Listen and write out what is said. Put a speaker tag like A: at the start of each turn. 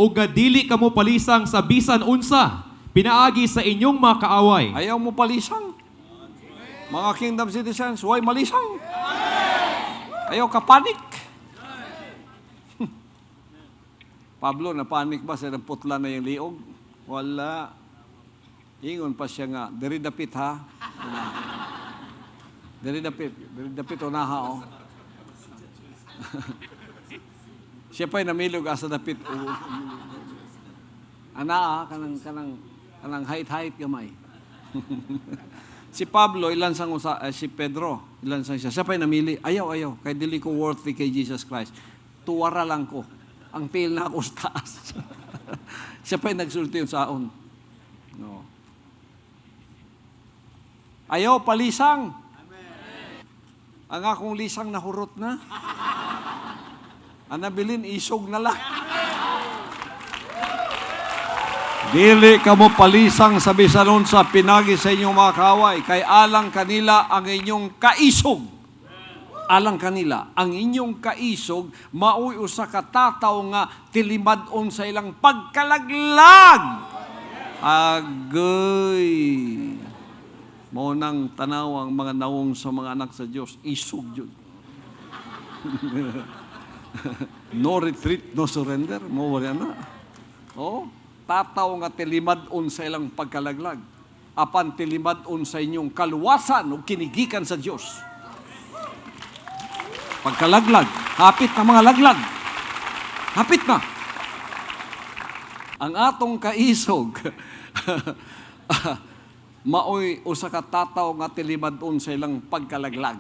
A: o gadili kamo palisang sa bisan unsa pinaagi sa inyong mga kaaway.
B: Ayaw mo palisang. Mga kingdom citizens, why malisang? Ayaw ka panik. Pablo, napanik ba sa putla na yung liog? Wala. Ingon pa siya nga, diri dapit ha. Diri dapit unaha o. Siya pa'y namilog asa dapit. Ana kanang height gamay. Si Pablo, si Pedro, ilan sang siya pa'y namili. Ayaw, kay dili ko worthy kay Jesus Christ. Tuwara lang ko. Ang pil na ako sa taas. Siya pa'y nagsulti yung saon. No. Ayaw, palisang. Ang akong lisang nahurot na. Anabilin, isog na lang. Dili ka mo palisang sa bisanon sa pinagi sa inyong mga kaway, kay alang kanila ang inyong kaisog. Alang kanila, ang inyong kaisog, maoy usa ka tataw nga tilimad-on sa ilang pagkalaglag. Agoy. Mo nang tanaw ang mga nawong sa mga anak sa Diyos, isog yun. No retreat, no surrender. Mo wala na. Oh, tataw nga tilimad-on sa ilang pagkalaglag. Apan tilimad-on sa inyong kaluwasan o kinigikan sa Diyos. Pagkalaglag, hapit na mga laglag. Hapit na. Ang atong kaisog, maoy usa ka tataw nga tilimad-on sa ilang pagkalaglag.